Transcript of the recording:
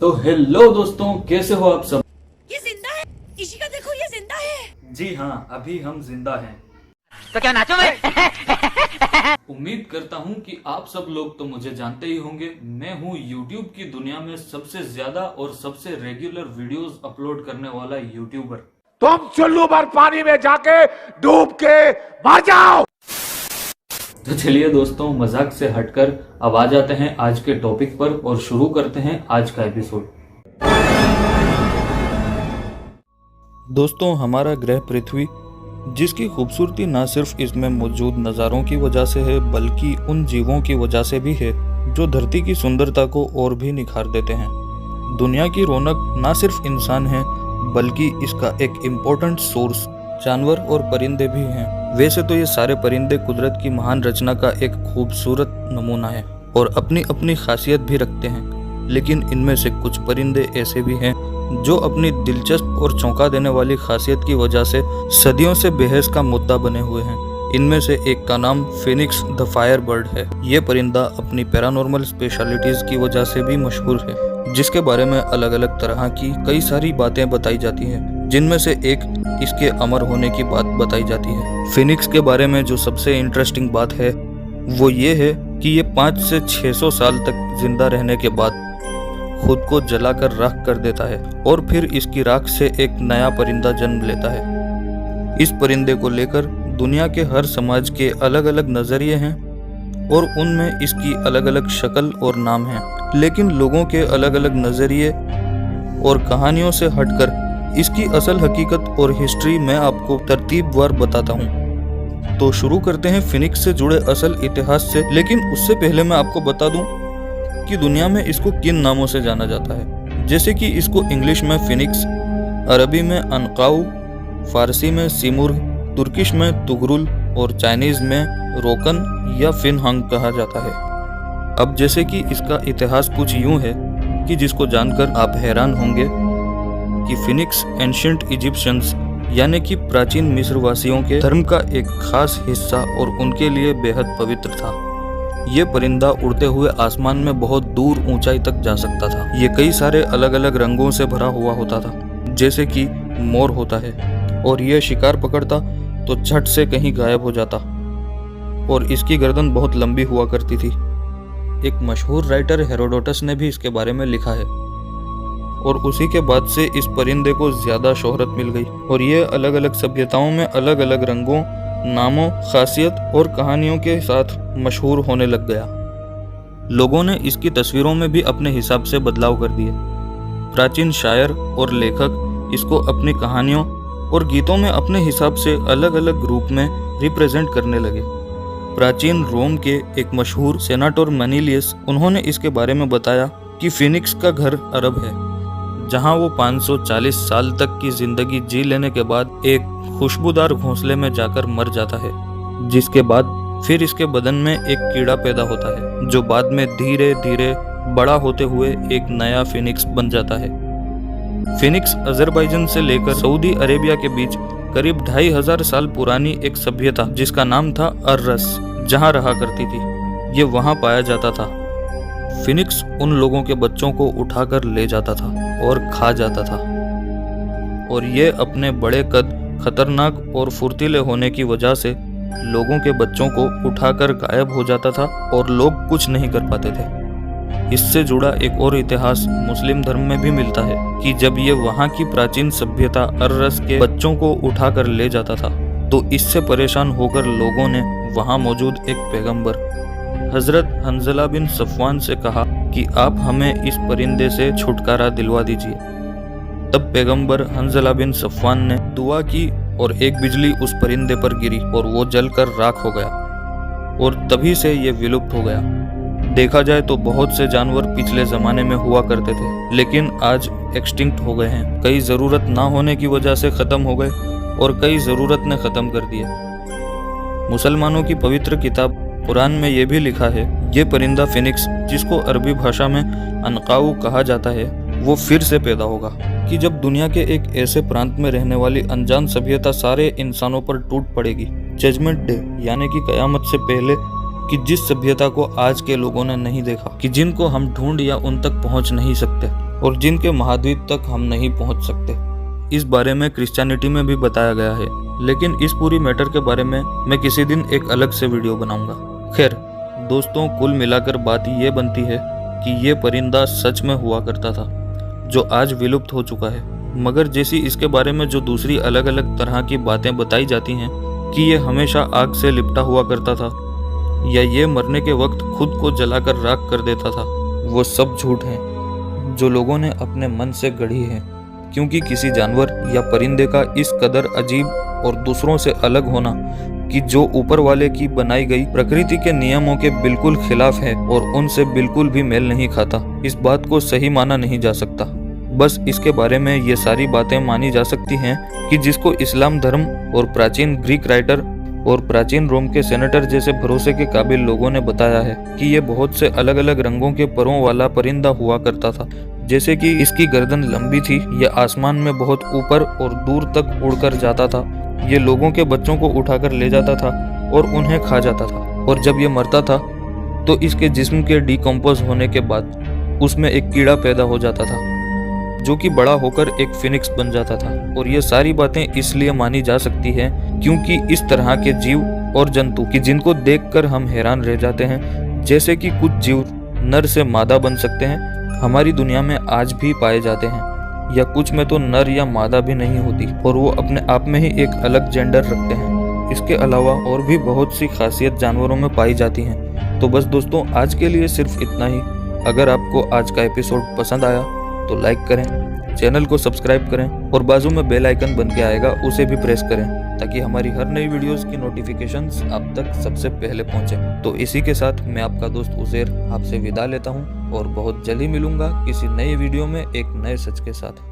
तो हेलो दोस्तों, कैसे हो आप सब। ये जिंदा है, इसी का देखो, ये जिंदा है। जी हाँ, अभी हम जिंदा हैं। तो क्या नाचो मैं? उम्मीद करता हूँ कि आप सब लोग तो मुझे जानते ही होंगे। मैं हूँ YouTube की दुनिया में सबसे ज्यादा और सबसे रेगुलर वीडियोस अपलोड करने वाला यूट्यूबर। तुम चुल्लू भर पानी में जाके डूब के मर जाओ। तो चलिए दोस्तों, मजाक से हटकर अब आ जाते हैं आज के टॉपिक पर और शुरू करते हैं आज का एपिसोड। दोस्तों, हमारा ग्रह पृथ्वी, जिसकी खूबसूरती न सिर्फ इसमें मौजूद नज़ारों की वजह से है बल्कि उन जीवों की वजह से भी है जो धरती की सुंदरता को और भी निखार देते हैं। दुनिया की रौनक न सिर्फ इंसान है बल्कि इसका एक इम्पोर्टेंट सोर्स जानवर और परिंदे भी हैं। वैसे तो ये सारे परिंदे कुदरत की महान रचना का एक खूबसूरत नमूना है और अपनी अपनी खासियत भी रखते हैं, लेकिन इनमें से कुछ परिंदे ऐसे भी हैं जो अपनी दिलचस्प और चौंका देने वाली खासियत की वजह से सदियों से बहस का मुद्दा बने हुए हैं। इनमें से एक का नाम फिनिक्स द फायर बर्ड है। ये परिंदा अपनी पैरानॉर्मल स्पेशलिटीज की वजह से भी मशहूर है, जिसके बारे में अलग अलग तरह की कई सारी बातें बताई जाती हैं, जिनमें से एक इसके अमर होने की बात बताई जाती है। फिनिक्स के बारे में जो सबसे इंटरेस्टिंग बात है वो ये है कि ये 5 से 600 साल तक जिंदा रहने के बाद खुद को जलाकर राख कर देता है और फिर इसकी राख से एक नया परिंदा जन्म लेता है। इस परिंदे को लेकर दुनिया के हर समाज के अलग अलग नजरिए हैं और उनमें इसकी अलग अलग शक्ल और नाम हैं, लेकिन लोगों के अलग अलग नजरिए और कहानियों से हटकर इसकी असल हकीकत और हिस्ट्री मैं आपको तरतीबवार बताता हूँ। तो शुरू करते हैं फिनिक्स से जुड़े असल इतिहास से, लेकिन उससे पहले मैं आपको बता दूं कि दुनिया में इसको किन नामों से जाना जाता है। जैसे कि इसको इंग्लिश में फिनिक्स, अरबी में अनकाऊ, फारसी में सिमुर, तुर्किश में तुगरुल और चाइनीज में रोकन या फिनहांग कहा जाता है। अब जैसे कि इसका इतिहास कुछ यूं है कि जिसको जानकर आप हैरान होंगे कि फिनिक्स एंशिएंट इजिप्शियंस यानी कि प्राचीन मिस्रवासियों के धर्म का एक खास हिस्सा और उनके लिए बेहद पवित्र था। ये परिंदा उड़ते हुए आसमान में बहुत दूर ऊंचाई तक जा सकता था। ये कई सारे अलग अलग रंगों से भरा हुआ होता था, जैसे कि मोर होता है, और ये शिकार पकड़ता तो झट से कहीं गायब हो जाता और इसकी गर्दन बहुत लंबी हुआ करती थी। एक मशहूर राइटर हेरोडोटस ने भी इसके बारे में लिखा है और उसी के बाद से इस परिंदे को ज्यादा शोहरत मिल गई और ये अलग अलग सभ्यताओं में अलग अलग रंगों, नामों, खासियत और कहानियों के साथ मशहूर होने लग गया। लोगों ने इसकी तस्वीरों में भी अपने हिसाब से बदलाव कर दिए। प्राचीन शायर और लेखक इसको अपनी कहानियों और गीतों में अपने हिसाब से अलग अलग रूप में रिप्रेजेंट करने लगे। प्राचीन रोम के एक मशहूर सेनाटोर मनीलियस, उन्होंने इसके बारे में बताया कि फिनिक्स का घर अरब है, जहां वो 540 साल तक की जिंदगी जी लेने के बाद एक खुशबूदार घोंसले में जाकर मर जाता है, जिसके बाद फिर इसके बदन में एक कीड़ा पैदा होता है जो बाद में धीरे धीरे बड़ा होते हुए एक नया फिनिक्स बन जाता है। फिनिक्स अजरबैजान से लेकर सऊदी अरेबिया के बीच करीब 2500 साल पुरानी एक सभ्यता जिसका नाम था अर्रस जहां रहा करती थी। ये वहां पाया जाता था। फिनिक्स उन लोगों के बच्चों को उठाकर ले जाता था और खा जाता था और ये अपने बड़े कद, खतरनाक और फुर्तीले होने की वजह से लोगों के बच्चों को उठाकर गायब हो जाता था और लोग कुछ नहीं कर पाते थे। इससे जुड़ा एक और इतिहास मुस्लिम धर्म में भी मिलता है कि जब ये वहाँ की प्राचीन सभ्यता अर्रस के बच्चों को उठाकर ले जाता था तो इससे परेशान होकर लोगों ने वहाँ मौजूद एक पैगंबर हजरत हंजला बिन सफवान से कहा कि आप हमें इस परिंदे से छुटकारा दिलवा दीजिए। तब पैगंबर हंजला बिन सफवान ने दुआ की और एक बिजली उस परिंदे पर गिरी और वो जलकर राख हो गया और तभी से ये विलुप्त हो गया। देखा जाए तो बहुत से जानवर पिछले जमाने में हुआ करते थे, लेकिन आज एक्सटिंक्ट हो गए हैं। कई जरूरत ना होने की वजह से खत्म हो गए और कई जरूरत ने खत्म कर दिए। मुसलमानों की पवित्र किताब कुरान में ये भी लिखा है, ये परिंदा फिनिक्स, जिसको अरबी भाषा में अनकाऊ कहा जाता है, वो फिर से पैदा होगा कि जब दुनिया के एक ऐसे प्रांत में रहने वाली अनजान सभ्यता सारे इंसानों पर टूट पड़ेगी। जजमेंट डे यानी कि कयामत से पहले कि जिस सभ्यता को आज के लोगों ने नहीं देखा, कि जिनको हम ढूंढ या उन तक पहुंच नहीं सकते, और जिनके महाद्वीप तक हम नहीं पहुंच सकते। इस बारे में क्रिश्चियनिटी में भी बताया गया है, लेकिन इस पूरी मैटर के बारे में मैं किसी दिन एक अलग से वीडियो बनाऊंगा। खैर दोस्तों, कुल मिलाकर बात ये बनती है कि ये परिंदा सच में हुआ करता था, जो आज विलुप्त हो चुका है। मगर जैसी इसके बारे में जो दूसरी अलग अलग तरह की बातें बताई जाती हैं कि ये हमेशा आग से लिपटा हुआ करता था या ये मरने के वक्त खुद को जलाकर राख कर देता था, वो सब झूठ हैं जो लोगों ने अपने मन से गढ़ी है। क्योंकि किसी जानवर या परिंदे का इस कदर अजीब और दूसरों से अलग होना कि जो ऊपर वाले की बनाई गई प्रकृति के नियमों के बिल्कुल खिलाफ है और उनसे बिल्कुल भी मेल नहीं खाता, इस बात को सही माना नहीं जा सकता। बस इसके बारे में ये सारी बातें मानी जा सकती हैं कि जिसको इस्लाम धर्म और प्राचीन ग्रीक राइटर और प्राचीन रोम के सेनेटर जैसे भरोसे के काबिल लोगों ने बताया है कि ये बहुत से अलग अलग रंगों के परों वाला परिंदा हुआ करता था। जैसे कि इसकी गर्दन लंबी थी, यह आसमान में बहुत ऊपर और दूर तक उड़कर जाता था, ये लोगों के बच्चों को उठाकर ले जाता था और उन्हें खा जाता था, और जब ये मरता था तो इसके जिस्म के डिकम्पोज होने के बाद उसमें एक कीड़ा पैदा हो जाता था जो कि बड़ा होकर एक फिनिक्स बन जाता था। और ये सारी बातें इसलिए मानी जा सकती हैं क्योंकि इस तरह के जीव और जंतु कि जिनको देखकर हम हैरान रह जाते हैं, जैसे कि कुछ जीव नर से मादा बन सकते हैं, हमारी दुनिया में आज भी पाए जाते हैं, या कुछ में तो नर या मादा भी नहीं होती और वो अपने आप में ही एक अलग जेंडर रखते हैं। इसके अलावा और भी बहुत सी खासियत जानवरों में पाई जाती हैं। तो बस दोस्तों, आज के लिए सिर्फ इतना ही। अगर आपको आज का एपिसोड पसंद आया तो लाइक करें, चैनल को सब्सक्राइब करें और बाजू में बेल आइकन बन के आएगा उसे भी प्रेस करें ताकि हमारी हर नई वीडियोस की नोटिफिकेशंस आप तक सबसे पहले पहुंचे। तो इसी के साथ मैं आपका दोस्त उज़ैर आपसे विदा लेता हूं और बहुत जल्दी मिलूंगा किसी नए वीडियो में एक नए सच के साथ।